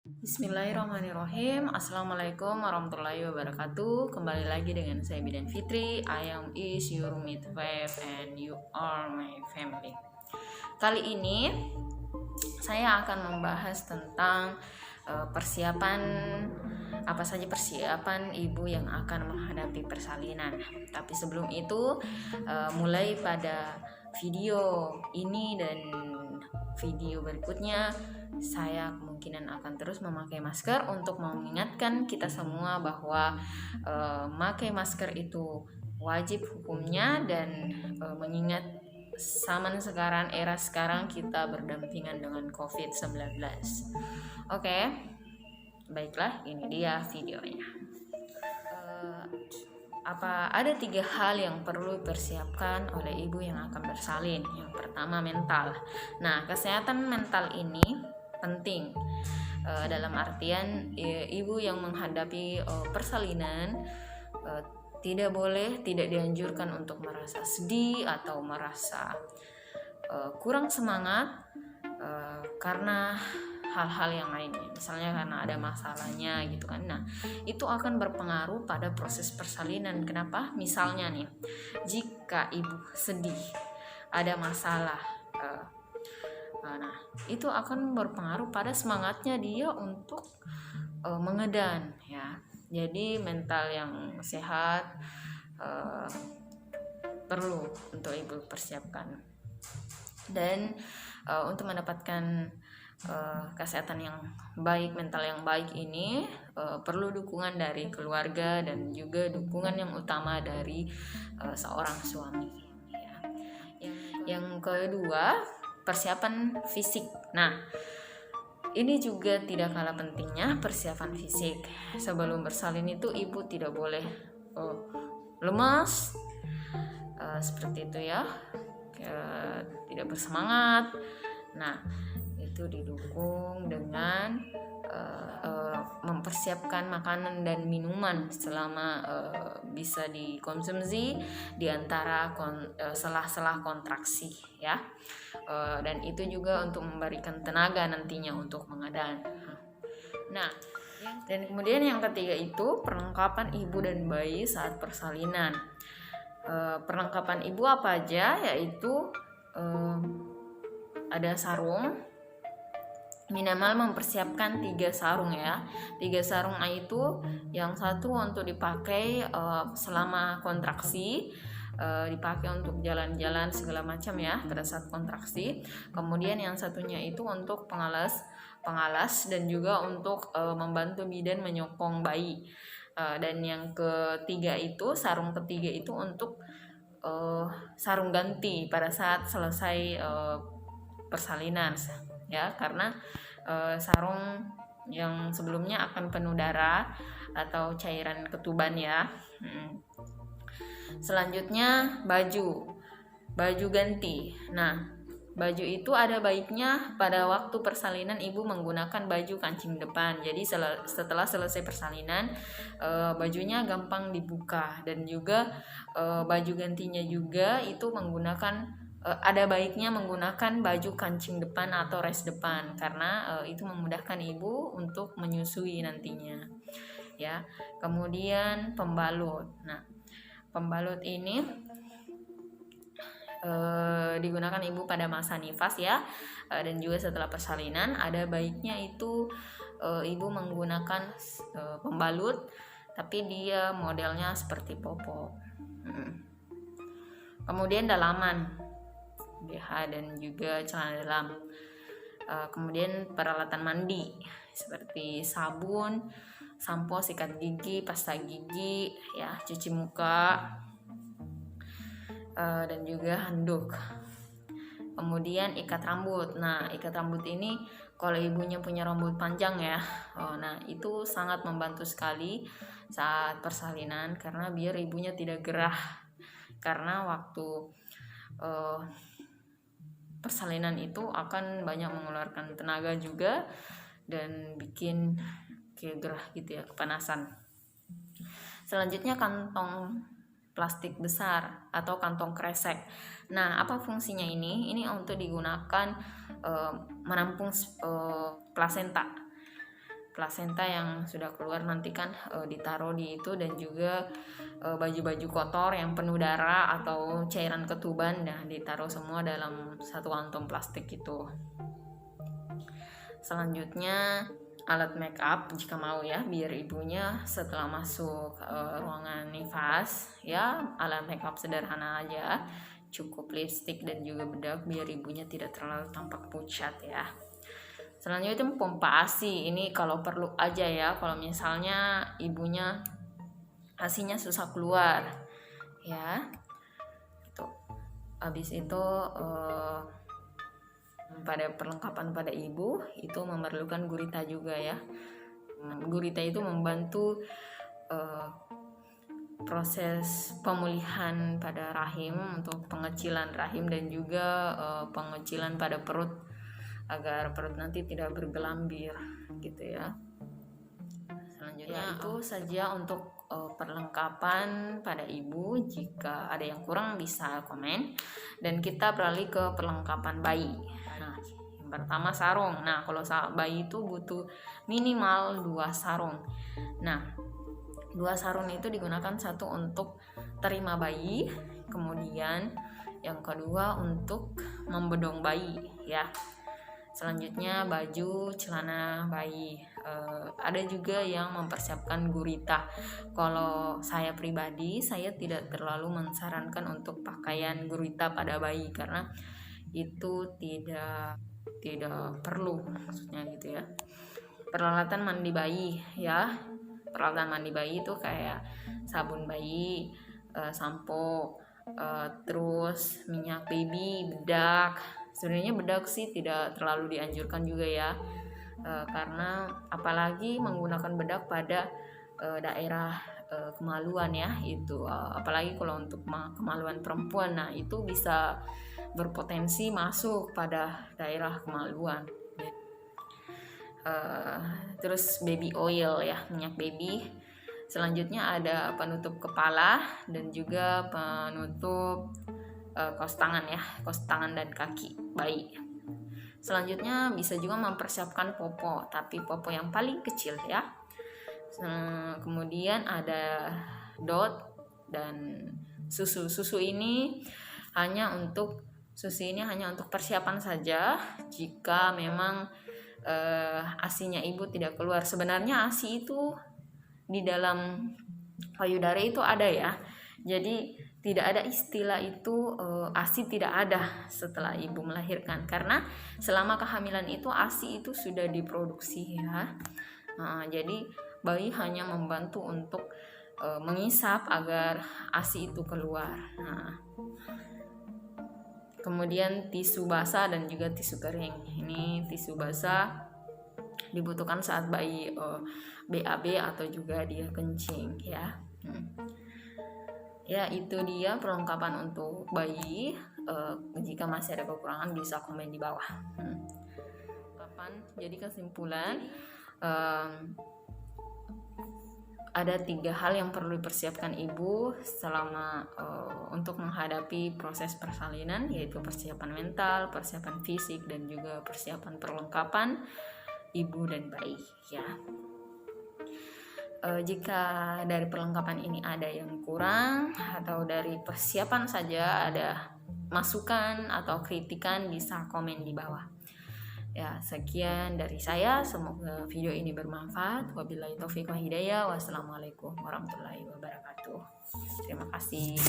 Bismillahirrahmanirrahim. Assalamualaikum warahmatullahi wabarakatuh. Kembali lagi dengan saya Bidan Fitri. I am is your midwife and you are my family. Kali ini saya akan membahas tentang persiapan, apa saja persiapan ibu yang akan menghadapi persalinan. Tapi sebelum itu, mulai pada video ini dan video berikutnya, saya kemungkinan akan terus memakai masker untuk mengingatkan kita semua bahwa memakai masker itu wajib hukumnya, dan mengingat era sekarang kita berdampingan dengan COVID-19. Oke, baiklah, ini dia videonya. Ada 3 hal yang perlu dipersiapkan oleh ibu yang akan bersalin. Yang pertama, mental. Nah, kesehatan mental ini penting, dalam artian ibu yang menghadapi persalinan tidak dianjurkan untuk merasa sedih atau merasa kurang semangat karena hal-hal yang lainnya, misalnya karena ada masalahnya gitu kan. Nah, itu akan berpengaruh pada proses persalinan. Kenapa? Misalnya nih, jika ibu sedih, ada masalah, nah itu akan berpengaruh pada semangatnya dia untuk mengedan ya. Jadi mental yang sehat perlu untuk ibu persiapkan. Dan untuk mendapatkan kesehatan yang baik, mental yang baik ini perlu dukungan dari keluarga dan juga dukungan yang utama dari seorang suami ya. Yang kedua, persiapan fisik. Nah, ini juga tidak kalah pentingnya, persiapan fisik. Sebelum bersalin itu ibu tidak boleh lemas seperti itu ya, tidak bersemangat. Nah, itu didukung dengan mempersiapkan makanan dan minuman selama bisa dikonsumsi di antara selah-selah kontraksi ya. Dan itu juga untuk memberikan tenaga nantinya untuk mengedan. Nah, dan kemudian yang ketiga itu perlengkapan ibu dan bayi saat persalinan. Perlengkapan ibu apa aja? Yaitu ada sarung, minimal mempersiapkan 3 sarung ya. 3 sarung itu yang satu untuk dipakai selama kontraksi, dipakai untuk jalan-jalan segala macam ya pada saat kontraksi. Kemudian yang satunya itu untuk pengalas dan juga untuk membantu bidan menyokong bayi. Dan yang ketiga itu, sarung ketiga itu untuk sarung ganti pada saat selesai persalinan ya, karena sarung yang sebelumnya akan penuh darah atau cairan ketuban ya. Selanjutnya baju ganti. Nah, baju itu ada baiknya pada waktu persalinan ibu menggunakan baju kancing depan. Jadi setelah selesai persalinan, bajunya gampang dibuka, dan juga baju gantinya juga itu menggunakan ada baiknya menggunakan baju kancing depan atau res depan, karena itu memudahkan ibu untuk menyusui nantinya ya. Kemudian pembalut. Nah, pembalut ini digunakan ibu pada masa nifas ya, dan juga setelah persalinan. Ada baiknya itu ibu menggunakan pembalut, tapi dia modelnya seperti popok. Kemudian dalaman, BH dan juga celana dalam. Kemudian peralatan mandi seperti sabun, sampo, sikat gigi, pasta gigi ya, cuci muka, dan juga handuk. Kemudian ikat rambut. Nah, ikat rambut ini kalau ibunya punya rambut panjang ya, nah itu sangat membantu sekali saat persalinan, karena biar ibunya tidak gerah, karena waktu persalinan itu akan banyak mengeluarkan tenaga juga dan bikin kayak gerah gitu ya, kepanasan. Selanjutnya kantong plastik besar atau kantong kresek. Nah, apa fungsinya ini? Ini untuk digunakan menampung plasenta. plasenta yang sudah keluar nanti kan ditaruh di itu, dan juga baju-baju kotor yang penuh darah atau cairan ketuban, nah ditaruh semua dalam satu kantong plastik itu. Selanjutnya alat make up jika mau ya, biar ibunya setelah masuk ruangan nifas ya, alat make up sederhana aja, cukup lipstick dan juga bedak biar ibunya tidak terlalu tampak pucat ya. Selanjutnya itu pompa ASI, ini kalau perlu aja ya, kalau misalnya ibunya ASInya susah keluar ya. Itu habis itu pada perlengkapan pada ibu itu memerlukan gurita juga ya. Gurita itu membantu proses pemulihan pada rahim, untuk pengecilan rahim dan juga pengecilan pada perut agar perut nanti tidak bergelambir gitu ya. Selanjutnya itu saja untuk perlengkapan pada ibu. Jika ada yang kurang bisa komen, dan kita beralih ke perlengkapan bayi. Nah, yang pertama sarung. Nah, kalau bayi itu butuh minimal 2 sarung. Nah, 2 sarung itu digunakan, satu untuk terima bayi, kemudian yang kedua untuk membedong bayi ya. Selanjutnya baju celana bayi. Ada juga yang mempersiapkan gurita. Kalau saya pribadi, saya tidak terlalu mensarankan untuk pakaian gurita pada bayi karena itu tidak perlu, maksudnya gitu ya. Peralatan mandi bayi ya. Peralatan mandi bayi itu kayak sabun bayi, sampo, terus minyak baby, bedak. Sebenarnya bedak sih tidak terlalu dianjurkan juga ya, karena apalagi menggunakan bedak pada daerah kemaluan ya, itu apalagi kalau untuk kemaluan perempuan, nah itu bisa berpotensi masuk pada daerah kemaluan. Terus baby oil ya, minyak baby. Selanjutnya ada penutup kepala dan juga penutup kaos tangan ya, kaos tangan dan kaki bayi. Selanjutnya bisa juga mempersiapkan popo, tapi popo yang paling kecil ya. Kemudian ada dot dan susu ini hanya untuk persiapan saja jika memang ASInya ibu tidak keluar. Sebenarnya ASI itu di dalam payudara itu ada ya, jadi tidak ada istilah itu ASI tidak ada setelah ibu melahirkan, karena selama kehamilan itu ASI itu sudah diproduksi ya. Jadi bayi hanya membantu untuk mengisap agar ASI itu keluar. Kemudian tisu basah dan juga tisu kering. Ini tisu basah dibutuhkan saat bayi BAB atau juga dia kencing ya. Ya, itu dia perlengkapan untuk bayi. Jika masih ada kekurangan bisa komen di bawah. Jadi kesimpulan, ada 3 hal yang perlu dipersiapkan ibu selama untuk menghadapi proses persalinan, yaitu persiapan mental, persiapan fisik, dan juga persiapan perlengkapan ibu dan bayi ya. Jika dari perlengkapan ini ada yang kurang atau dari persiapan saja ada masukan atau kritikan, bisa komen di bawah. Ya, sekian dari saya, semoga video ini bermanfaat. Wabillahi taufiq wa hidayah. Wassalamualaikum warahmatullahi wabarakatuh. Terima kasih.